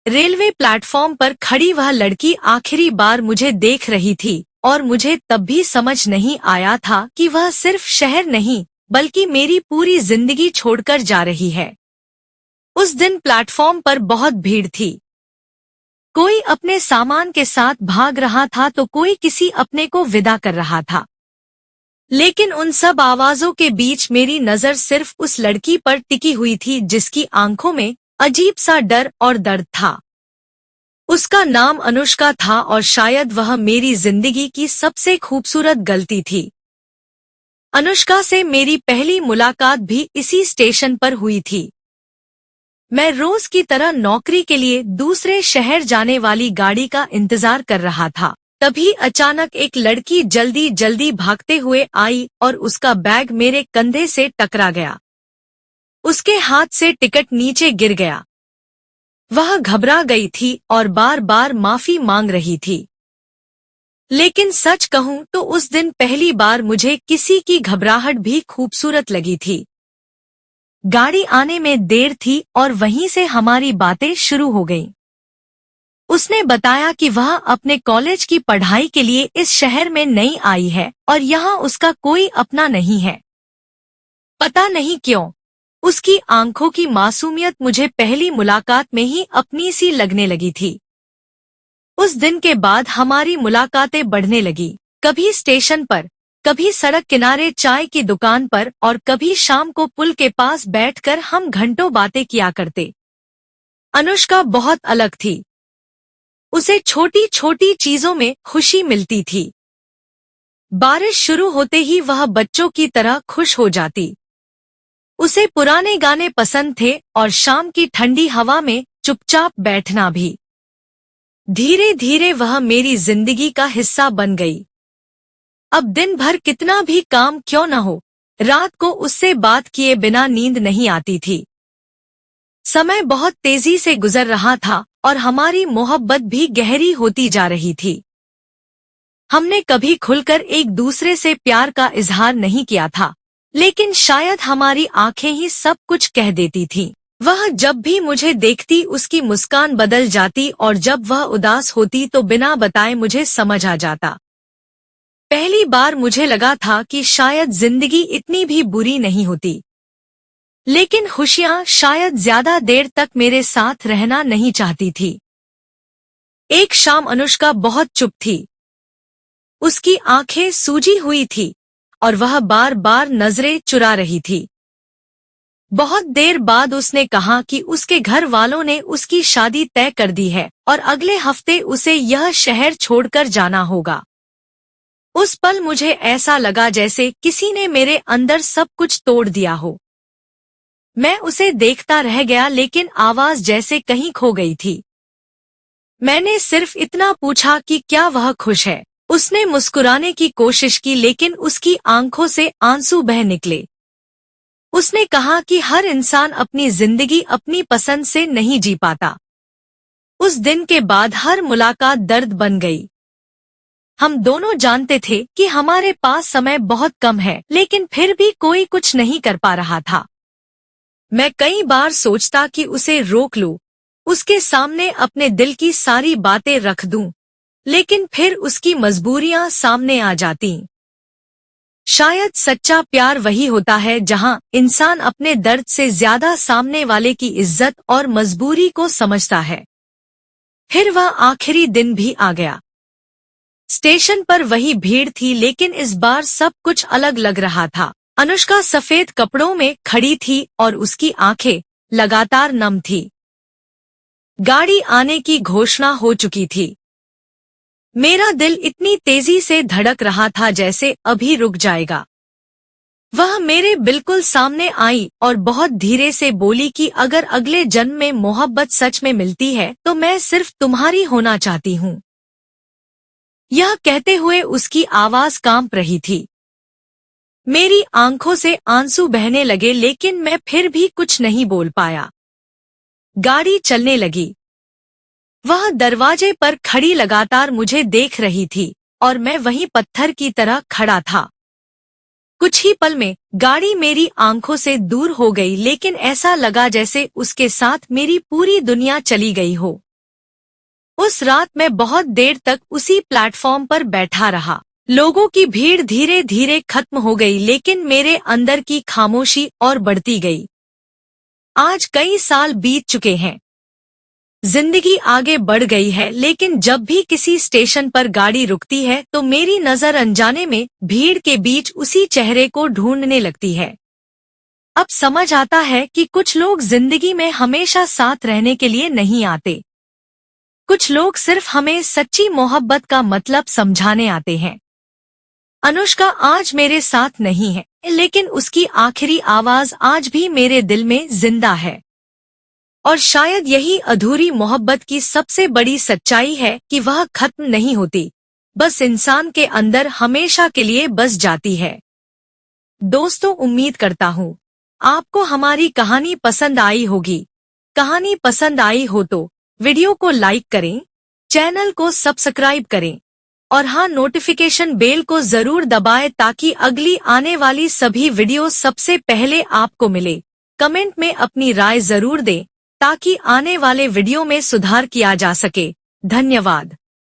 Railway platform पर खड़ी वह लड़की आखिरी बार मुझे देख रही थी और मुझे तब भी समझ नहीं आया था कि वह सिर्फ शहर नहीं बल्कि मेरी पूरी जिंदगी छोड़कर जा रही है। उस दिन प्लेटफॉर्म पर बहुत भीड़ थी। कोई अपने सामान के साथ भाग रहा था तो कोई किसी अपने को विदा कर रहा था। लेकिन उन सब आवाजों के बीच मेरी नजर सिर्फ उस लड़की पर टिकी हुई थी जिसकी आंखों में अजीब सा डर और दर्द था। उसका नाम अनुष्का था और शायद वह मेरी जिंदगी की सबसे खूबसूरत गलती थी। अनुष्का से मेरी पहली मुलाकात भी इसी स्टेशन पर हुई थी। मैं रोज की तरह नौकरी के लिए दूसरे शहर जाने वाली गाड़ी का इंतजार कर रहा था। तभी अचानक एक लड़की जल्दी जल्दी भागते हुए आई और उसका बैग मेरे कंधे से टकरा गया। उसके हाथ से टिकट नीचे गिर गया। वह घबरा गई थी और बार बार माफी मांग रही थी। लेकिन सच कहूं तो उस दिन पहली बार मुझे किसी की घबराहट भी खूबसूरत लगी थी। गाड़ी आने में देर थी और वहीं से हमारी बातें शुरू हो गईं। उसने बताया कि वह अपने कॉलेज की पढ़ाई के लिए इस शहर में नई आई है और यहाँ उसका कोई अपना नहीं है। पता नहीं क्यों, उसकी आंखों की मासूमियत मुझे पहली मुलाकात में ही अपनी सी लगने लगी थी। उस दिन के बाद हमारी मुलाकातें बढ़ने लगी, कभी स्टेशन पर, कभी सड़क किनारे चाय की दुकान पर और कभी शाम को पुल के पास बैठकर हम घंटों बातें किया करते। अनुष्का बहुत अलग थी। उसे छोटी छोटी चीजों में खुशी मिलती थी। बारिश शुरू होते ही वह बच्चों की तरह खुश हो जाती। उसे पुराने गाने पसंद थे और शाम की ठंडी हवा में चुपचाप बैठना भी। धीरे धीरे वह मेरी जिंदगी का हिस्सा बन गई। अब दिन भर कितना भी काम क्यों न हो, रात को उससे बात किए बिना नींद नहीं आती थी। समय बहुत तेजी से गुजर रहा था और हमारी मोहब्बत भी गहरी होती जा रही थी। हमने कभी खुलकर एक दूसरे से प्यार का इजहार नहीं किया था, लेकिन शायद हमारी आंखें ही सब कुछ कह देती थीं। वह जब भी मुझे देखती उसकी मुस्कान बदल जाती और जब वह उदास होती तो बिना बताए मुझे समझ आ जाता। पहली बार मुझे लगा था कि शायद जिंदगी इतनी भी बुरी नहीं होती, लेकिन खुशियां शायद ज्यादा देर तक मेरे साथ रहना नहीं चाहती थी। एक शाम अनुष्का बहुत चुप थी। उसकी आंखें सूजी हुई थी और वह बार बार नजरें चुरा रही थी। बहुत देर बाद उसने कहा कि उसके घर वालों ने उसकी शादी तय कर दी है और अगले हफ्ते उसे यह शहर छोड़कर जाना होगा। उस पल मुझे ऐसा लगा जैसे किसी ने मेरे अंदर सब कुछ तोड़ दिया हो। मैं उसे देखता रह गया लेकिन आवाज जैसे कहीं खो गई थी। मैंने सिर्फ इतना पूछा कि क्या वह खुश है। उसने मुस्कुराने की कोशिश की लेकिन उसकी आंखों से आंसू बह निकले। उसने कहा कि हर इंसान अपनी जिंदगी अपनी पसंद से नहीं जी पाता। उस दिन के बाद हर मुलाकात दर्द बन गई। हम दोनों जानते थे कि हमारे पास समय बहुत कम है, लेकिन फिर भी कोई कुछ नहीं कर पा रहा था। मैं कई बार सोचता कि उसे रोक लूं, उसके सामने अपने दिल की सारी बातें रख दूं, लेकिन फिर उसकी मजबूरियां सामने आ जातीं। शायद सच्चा प्यार वही होता है जहां इंसान अपने दर्द से ज्यादा सामने वाले की इज्जत और मजबूरी को समझता है। फिर वह आखिरी दिन भी आ गया। स्टेशन पर वही भीड़ थी लेकिन इस बार सब कुछ अलग लग रहा था। अनुष्का सफेद कपड़ों में खड़ी थी और उसकी आंखें लगातार नम थी। गाड़ी आने की घोषणा हो चुकी थी। मेरा दिल इतनी तेजी से धड़क रहा था जैसे अभी रुक जाएगा। वह मेरे बिल्कुल सामने आई और बहुत धीरे से बोली कि अगर अगले जन्म में मोहब्बत सच में मिलती है तो मैं सिर्फ तुम्हारी होना चाहती हूँ। यह कहते हुए उसकी आवाज कांप रही थी। मेरी आंखों से आंसू बहने लगे लेकिन मैं फिर भी कुछ नहीं बोल पाया। गाड़ी चलने लगी। वह दरवाजे पर खड़ी लगातार मुझे देख रही थी और मैं वहीं पत्थर की तरह खड़ा था। कुछ ही पल में गाड़ी मेरी आंखों से दूर हो गई लेकिन ऐसा लगा जैसे उसके साथ मेरी पूरी दुनिया चली गई हो। उस रात मैं बहुत देर तक उसी प्लेटफॉर्म पर बैठा रहा। लोगों की भीड़ धीरे धीरे खत्म हो गई, लेकिन मेरे अंदर की खामोशी और बढ़ती गई। आज कई साल बीत चुके हैं, जिंदगी आगे बढ़ गई है, लेकिन जब भी किसी स्टेशन पर गाड़ी रुकती है तो मेरी नजर अनजाने में भीड़ के बीच उसी चेहरे को ढूंढने लगती है। अब समझ आता है कि कुछ लोग जिंदगी में हमेशा साथ रहने के लिए नहीं आते। कुछ लोग सिर्फ हमें सच्ची मोहब्बत का मतलब समझाने आते हैं। अनुष्का आज मेरे साथ नहीं है, लेकिन उसकी आखिरी आवाज आज भी मेरे दिल में जिंदा है। और शायद यही अधूरी मोहब्बत की सबसे बड़ी सच्चाई है कि वह खत्म नहीं होती, बस इंसान के अंदर हमेशा के लिए बस जाती है। दोस्तों, उम्मीद करता हूँ आपको हमारी कहानी पसंद आई होगी। कहानी पसंद आई हो तो वीडियो को लाइक करें, चैनल को सब्सक्राइब करें और हाँ, नोटिफिकेशन बेल को जरूर दबाएं ताकि अगली आने वाली सभी वीडियो सबसे पहले आपको मिले। कमेंट में अपनी राय जरूर दें ताकि आने वाले वीडियो में सुधार किया जा सके। धन्यवाद।